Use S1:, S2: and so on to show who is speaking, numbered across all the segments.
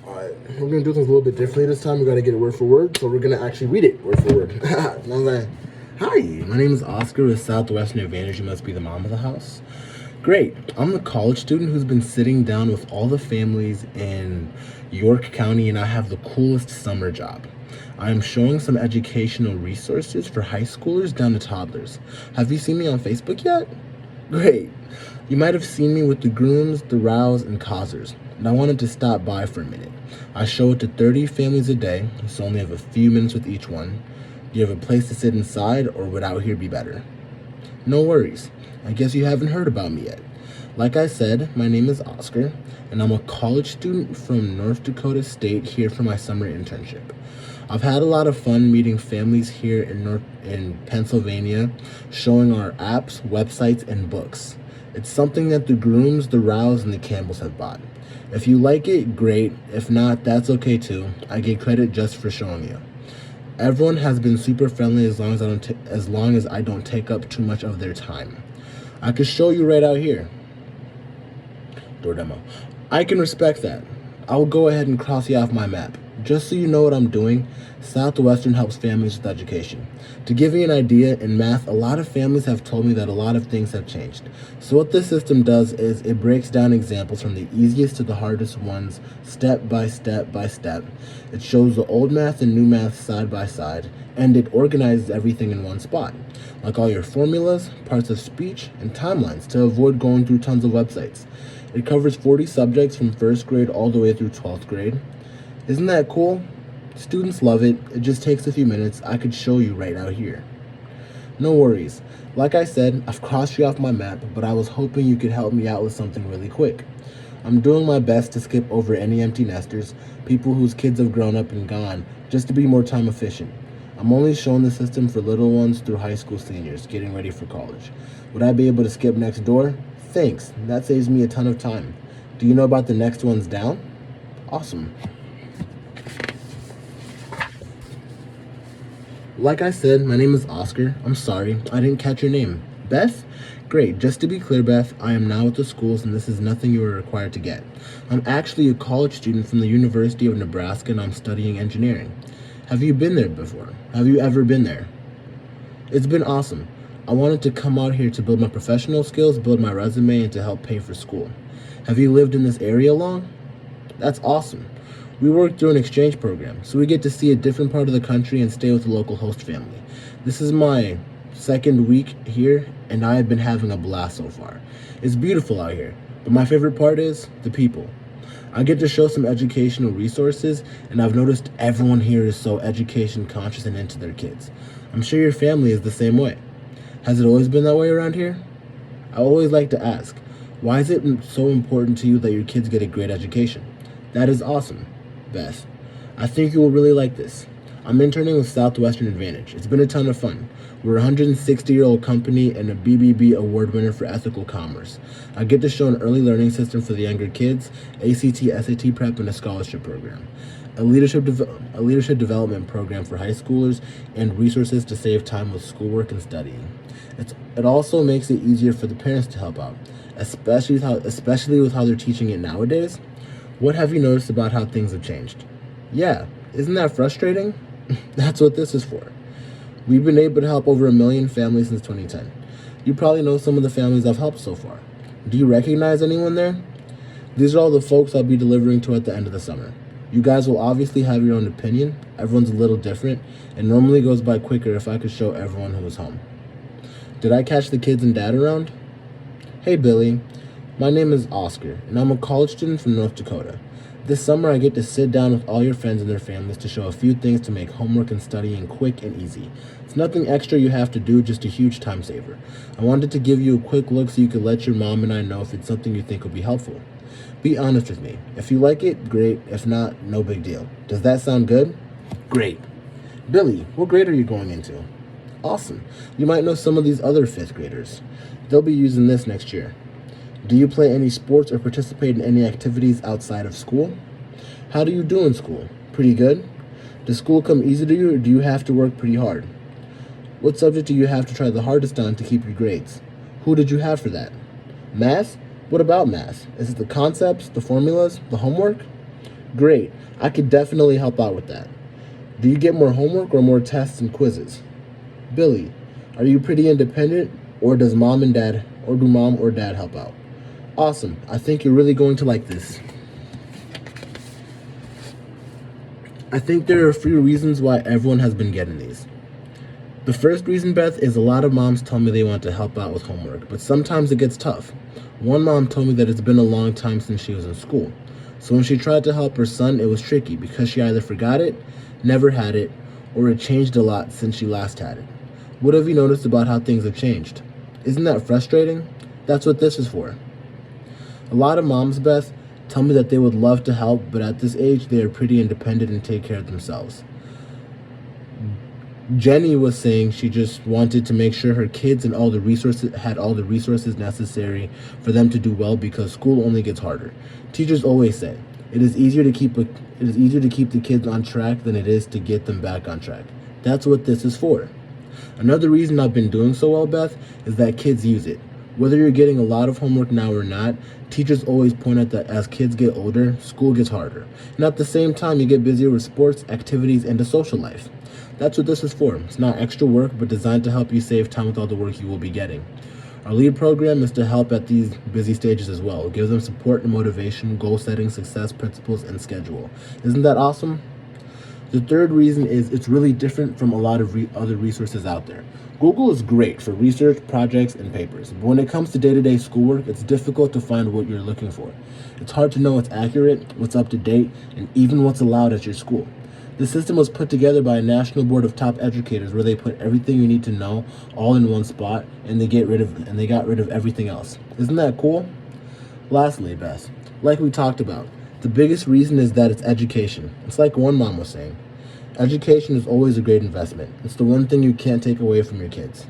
S1: Alright, we're gonna do things a little bit differently this time. We gotta get it word for word, so we're gonna actually read it word for word. Hi, my name is Oscar with Southwestern Advantage. You must be the mom of the house. Great. I'm the college student who's been sitting down with all the families in York County, and I have the coolest summer job. I am showing some educational resources for high schoolers down to toddlers. Have you seen me on Facebook yet? Great. You might have seen me with the grooms, the rows, and causers, and I wanted to stop by for a minute. I show it to 30 families a day, so only have a few minutes with each one. Do you have a place to sit inside, or would out here be better? No worries. I guess you haven't heard about me yet. Like I said, my name is Oscar, and I'm a college student from North Dakota State here for my summer internship. I've had a lot of fun meeting families here in Pennsylvania, showing our apps, websites, and books. It's something that the Grooms, the Rows, and the Campbells have bought. If you like it, great. If not, that's okay too. I get credit just for showing you. Everyone has been super friendly as long as I don't take up too much of their time. I could show you right out here. Door demo. I can respect that. I will go ahead and cross you off my map. Just so you know what I'm doing, Southwestern helps families with education. To give you an idea, in math, a lot of families have told me that a lot of things have changed. So what this system does is it breaks down examples from the easiest to the hardest ones, step by step by step. It shows the old math and new math side by side, and it organizes everything in one spot, like all your formulas, parts of speech, and timelines to avoid going through tons of websites. It covers 40 subjects from first grade all the way through 12th grade. Isn't that cool? Students love it. It just takes a few minutes. I could show you right out here. No worries. Like I said, I've crossed you off my map, but I was hoping you could help me out with something really quick. I'm doing my best to skip over any empty nesters, people whose kids have grown up and gone, just to be more time efficient. I'm only showing the system for little ones through high school seniors getting ready for college. Would I be able to skip next door? Thanks. That saves me a ton of time. Do you know about the next ones down? Awesome. Like I said, my name is Oscar. I'm sorry, I didn't catch your name. Beth? Great. Just to be clear, Beth, I am now with the schools, and this is nothing you are required to get. I'm actually a college student from the University of Nebraska, and I'm studying engineering. Have you been there before? Have you ever been there? It's been awesome. I wanted to come out here to build my professional skills, build my resume, and to help pay for school. Have you lived in this area long? That's awesome. We work through an exchange program, so we get to see a different part of the country and stay with a local host family. This is my second week here, and I have been having a blast so far. It's beautiful out here, but my favorite part is the people. I get to show some educational resources, and I've noticed everyone here is so education conscious and into their kids. I'm sure your family is the same way. Has it always been that way around here? I always like to ask, why is it so important to you that your kids get a great education? That is awesome. Beth, I think you will really like this. I'm interning with Southwestern Advantage. It's been a ton of fun. We're a 160-year-old company and a BBB award winner for ethical commerce. I get to show an early learning system for the younger kids, ACT, SAT prep, and a scholarship program, a leadership development program for high schoolers, and resources to save time with schoolwork and studying. It also makes it easier for the parents to help out, especially with how they're teaching it nowadays. What have you noticed about how things have changed? Yeah, isn't that frustrating? That's what this is for. We've been able to help over 1 million families since 2010. You probably know some of the families I've helped so far. Do you recognize anyone there? These are all the folks I'll be delivering to at the end of the summer. You guys will obviously have your own opinion. Everyone's a little different, and normally goes by quicker if I could show everyone who was home. Did I catch the kids and dad around? Hey, Billy. My name is Oscar, and I'm a college student from North Dakota. This summer, I get to sit down with all your friends and their families to show a few things to make homework and studying quick and easy. It's nothing extra you have to do, just a huge time saver. I wanted to give you a quick look so you could let your mom and I know if it's something you think will be helpful. Be honest with me. If you like it, great. If not, no big deal. Does that sound good? Great. Billy, what grade are you going into? Awesome. You might know some of these other 5th graders. They'll be using this next year. Do you play any sports or participate in any activities outside of school? How do you do in school? Pretty good? Does school come easy to you, or do you have to work pretty hard? What subject do you have to try the hardest on to keep your grades? Who did you have for that? Math? What about math? Is it the concepts, the formulas, the homework? Great. I could definitely help out with that. Do you get more homework or more tests and quizzes? Billy, are you pretty independent or does mom and dad or do mom or dad help out? Awesome. I think you're really going to like this. I think there are a few reasons why everyone has been getting these. The first reason, Beth, is a lot of moms tell me they want to help out with homework, but sometimes it gets tough. One mom told me that it's been a long time since she was in school. So when she tried to help her son, it was tricky because she either forgot it, never had it, or it changed a lot since she last had it. What have you noticed about how things have changed? Isn't that frustrating? That's what this is for. A lot of moms, Beth, tell me that they would love to help, but at this age, they are pretty independent and take care of themselves. Jenny was saying she just wanted to make sure her kids and all the resources necessary for them to do well because school only gets harder. Teachers always say it is easier to keep the kids on track than it is to get them back on track. That's what this is for. Another reason I've been doing so well, Beth, is that kids use it. Whether you're getting a lot of homework now or not, teachers always point out that as kids get older, school gets harder. And at the same time, you get busier with sports, activities, and a social life. That's what this is for. It's not extra work, but designed to help you save time with all the work you will be getting. Our lead program is to help at these busy stages as well. It gives them support and motivation, goal setting, success principles, and schedule. Isn't that awesome? The third reason is it's really different from a lot of other resources out there. Google is great for research, projects, and papers, but when it comes to day-to-day schoolwork, it's difficult to find what you're looking for. It's hard to know what's accurate, what's up to date, and even what's allowed at your school. The system was put together by a national board of top educators where they put everything you need to know all in one spot and they got rid of everything else. Isn't that cool? Lastly, Beth, like we talked about, the biggest reason is that it's education. It's like one mom was saying. Education is always a great investment. It's the one thing you can't take away from your kids.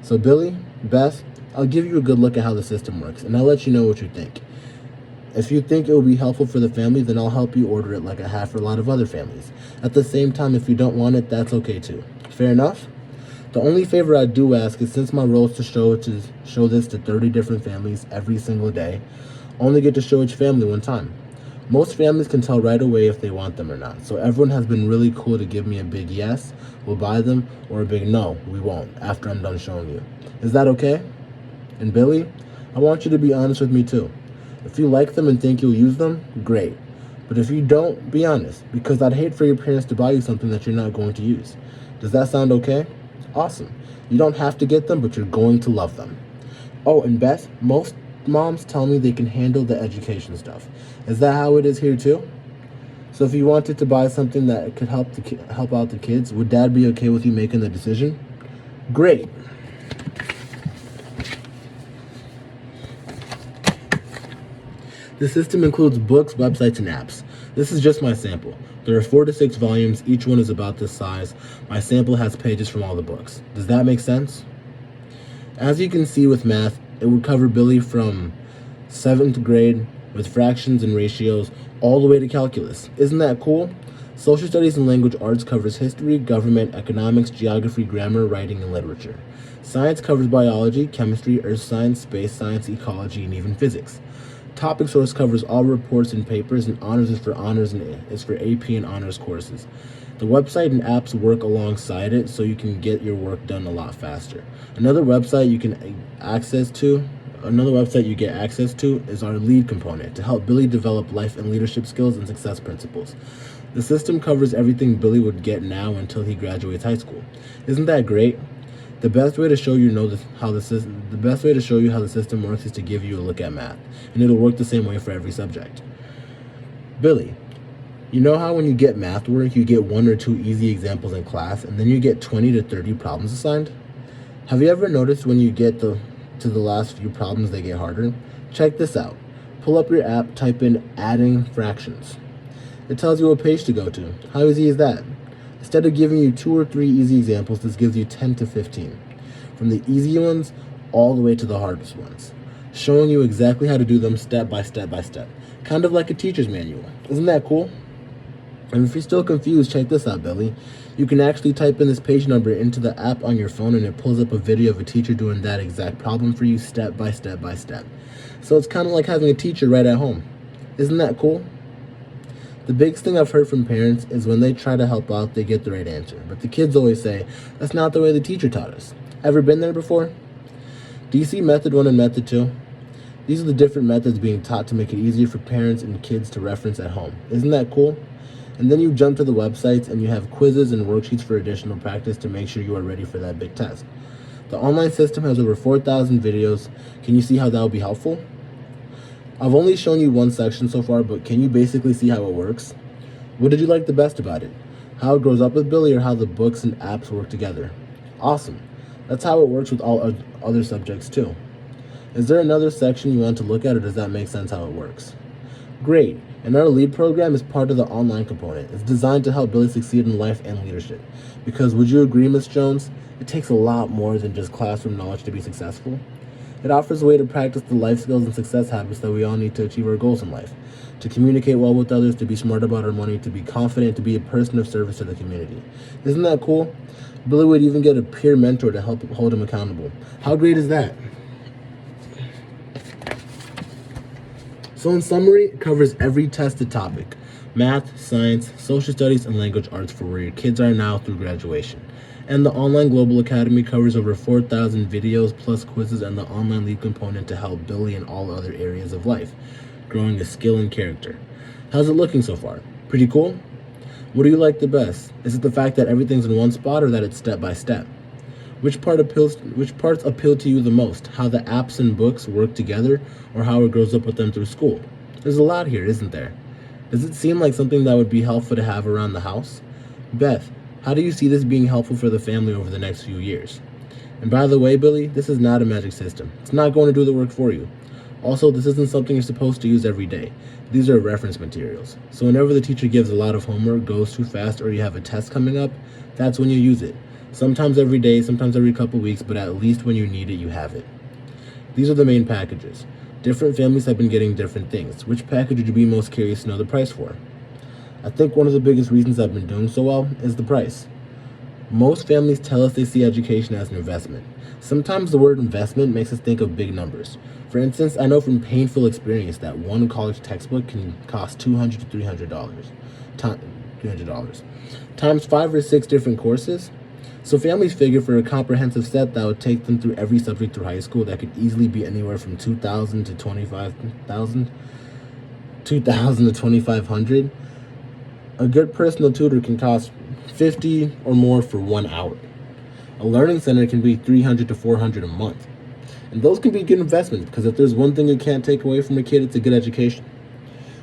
S1: So Billy, Beth, I'll give you a good look at how the system works and I'll let you know what you think. If you think it will be helpful for the family, then I'll help you order it like I have for a lot of other families. At the same time, if you don't want it, that's okay too. Fair enough? The only favor I do ask is since my role is to show this to 30 different families every single day, I only get to show each family one time. Most families can tell right away if they want them or not, so everyone has been really cool to give me a big yes, we'll buy them, or a big no, we won't, after I'm done showing you. Is that okay? And Billy, I want you to be honest with me too. If you like them and think you'll use them, great. But if you don't, be honest, because I'd hate for your parents to buy you something that you're not going to use. Does that sound okay? Awesome. You don't have to get them, but you're going to love them. Oh, and Beth, most moms tell me they can handle the education stuff. Is that how it is here too? So if you wanted to buy something that could help out the kids, would Dad be okay with you making the decision? Great. The system includes books, websites, and apps. This is just my sample. There are 4 to 6 volumes, each one is about this size. My sample has pages from all the books. Does that make sense? As you can see with math, it would cover Billy from 7th grade with fractions and ratios all the way to calculus. Isn't that cool? Social studies and language arts covers history, government, economics, geography, grammar, writing, and literature. Science covers biology, chemistry, earth science, space science, ecology, and even physics. Topic source covers all reports and papers, and honors is for AP and honors courses. The website and apps work alongside it, so you can get your work done a lot faster. Another website you get access to is our lead component to help Billy develop life and leadership skills and success principles. The system covers everything Billy would get now until he graduates high school. Isn't that great? The best way to show you how the system works is to give you a look at math, and it'll work the same way for every subject. Billy, you know how when you get math work, you get 1 or 2 easy examples in class, and then you get 20 to 30 problems assigned? Have you ever noticed when you get to the last few problems, they get harder? Check this out. Pull up your app, type in adding fractions. It tells you what page to go to. How easy is that? Instead of giving you 2 or 3 easy examples, this gives you 10 to 15. From the easy ones all the way to the hardest ones. Showing you exactly how to do them step by step by step. Kind of like a teacher's manual. Isn't that cool? And if you're still confused, check this out, Billy. You can actually type in this page number into the app on your phone and it pulls up a video of a teacher doing that exact problem for you step by step by step. So it's kind of like having a teacher right at home. Isn't that cool? The biggest thing I've heard from parents is when they try to help out, they get the right answer. But the kids always say, that's not the way the teacher taught us. Ever been there before? Do you see Method 1 and Method 2? These are the different methods being taught to make it easier for parents and kids to reference at home. Isn't that cool? And then you jump to the websites and you have quizzes and worksheets for additional practice to make sure you are ready for that big test. The online system has over 4,000 videos. Can you see how that will be helpful? I've only shown you one section so far, but can you basically see how it works? What did you like the best about it? How it grows up with Billy, or how the books and apps work together? Awesome. That's how it works with all other subjects too. Is there another section you want to look at, or does that make sense how it works? Great. And our LEAD program is part of the online component. It's designed to help Billy succeed in life and leadership. Because would you agree, Ms. Jones? It takes a lot more than just classroom knowledge to be successful. It offers a way to practice the life skills and success habits that we all need to achieve our goals in life. To communicate well with others, to be smart about our money, to be confident, to be a person of service to the community. Isn't that cool? Billy would even get a peer mentor to help hold him accountable. How great is that? So in summary, it covers every tested topic: math, science, social studies, and language arts for where your kids are now through graduation. And the Online Global Academy covers over 4,000 videos plus quizzes and the online lead component to help Billy in all other areas of life, growing a skill and character. How's it looking so far? Pretty cool? What do you like the best? Is it the fact that everything's in one spot, or that it's step by step? Which parts appeal to you the most? How the apps and books work together, or how it grows up with them through school? There's a lot here, isn't there? Does it seem like something that would be helpful to have around the house? Beth, how do you see this being helpful for the family over the next few years? And by the way, Billy, this is not a magic system. It's not going to do the work for you. Also, this isn't something you're supposed to use every day. These are reference materials. So whenever the teacher gives a lot of homework, goes too fast, or you have a test coming up, that's when you use it. Sometimes every day, sometimes every couple weeks, but at least when you need it, you have it. These are the main packages. Different families have been getting different things. Which package would you be most curious to know the price for? I think one of the biggest reasons I've been doing so well is the price. Most families tell us they see education as an investment. Sometimes the word investment makes us think of big numbers. For instance, I know from painful experience that one college textbook can cost $200 to $300. $300. Times 5 or 6 different courses. So families figure for a comprehensive set that would take them through every subject through high school, that could easily be anywhere from $2,000 to $25,000, $2,000 to $2,500. A good personal tutor can cost $50 or more for 1 hour. A learning center can be $300 to $400 a month. And those can be good investments, because if there's one thing you can't take away from a kid, it's a good education.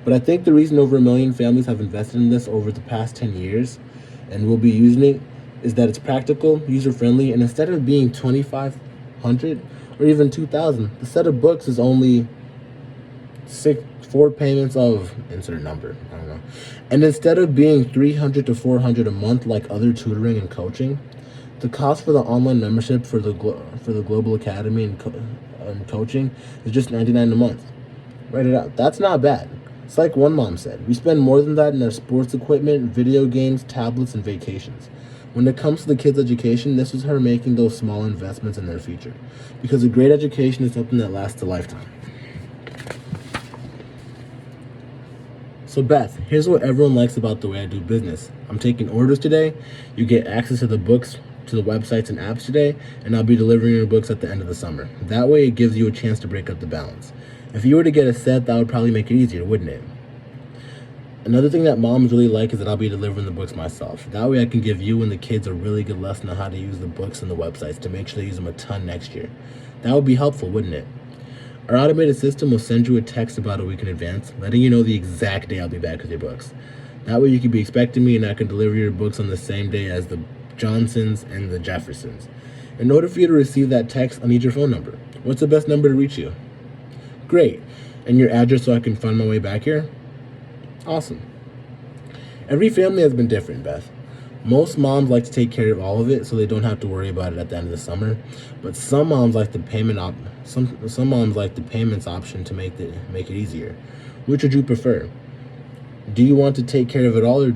S1: But I think the reason over 1 million families have invested in this over the past 10 years and will be using it is that it's practical, user-friendly, and instead of being $2,500 or even $2,000, the set of books is only 4 payments of insert number. I don't know. And instead of being $300 to $400 a month like other tutoring and coaching, the cost for the online membership for the Global Academy and coaching is just $99 a month. Write it out. That's not bad. It's like one mom said, we spend more than that in our sports equipment, video games, tablets, and vacations. When it comes to the kids' education, this is her making those small investments in their future. Because a great education is something that lasts a lifetime. So Beth, here's what everyone likes about the way I do business. I'm taking orders today, you get access to the books, to the websites and apps today, and I'll be delivering your books at the end of the summer. That way it gives you a chance to break up the balance. If you were to get a set, that would probably make it easier, wouldn't it? Another thing that moms really like is that I'll be delivering the books myself. That way I can give you and the kids a really good lesson on how to use the books and the websites to make sure they use them a ton next year. That would be helpful, wouldn't it? Our automated system will send you a text about a week in advance, letting you know the exact day I'll be back with your books. That way you can be expecting me and I can deliver your books on the same day as the Johnsons and the Jeffersons. In order for you to receive that text, I'll need your phone number. What's the best number to reach you? Great. And your address so I can find my way back here? Awesome. Every family has been different, Beth. Most moms like to take care of all of it so they don't have to worry about it at the end of the summer. But some moms like the some moms like the payments option to make it easier. Which would you prefer? Do you want to take care of it all, or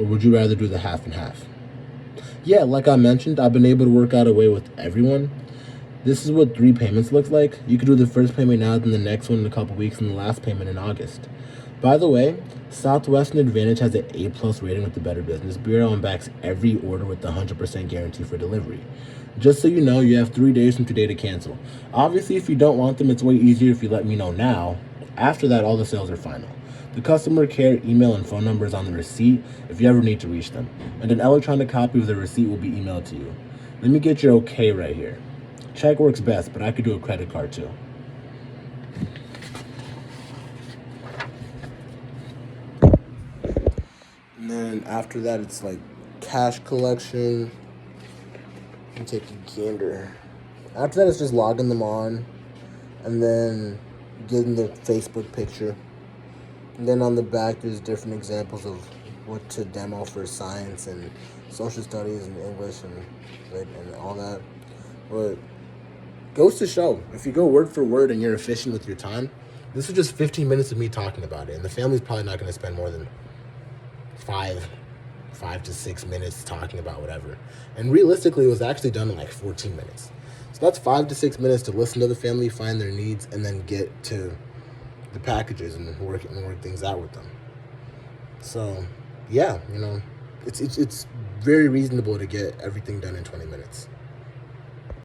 S1: would you rather do the half and half? Yeah, like I mentioned, I've been able to work out a way with everyone. This is what 3 payments looks like. You could do the first payment now, then the next one in a couple weeks, and the last payment in August. By the way, Southwestern Advantage has an A+ rating with the Better Business Bureau and backs every order with the 100% guarantee for delivery. Just so you know, you have 3 days from today to cancel. Obviously, if you don't want them, it's way easier if you let me know now. After that, all the sales are final. The customer care email and phone number is on the receipt if you ever need to reach them, and an electronic copy of the receipt will be emailed to you. Let me get your okay right here. Check works best, but I could do a credit card too. And then after that, it's like cash collection. Let me take a gander. After that, it's just logging them on and then getting the Facebook picture. And then on the back, there's different examples of what to demo for science and social studies and English and all that. But goes to show, if you go word for word and you're efficient with your time, this is just 15 minutes of me talking about it. And the family's probably not going to spend more than five to 6 minutes talking about whatever. And realistically, it was actually done in like 14 minutes. So that's 5 to 6 minutes to listen to the family, find their needs, and then get to the packages and work things out with them. So, yeah, it's very reasonable to get everything done in 20 minutes.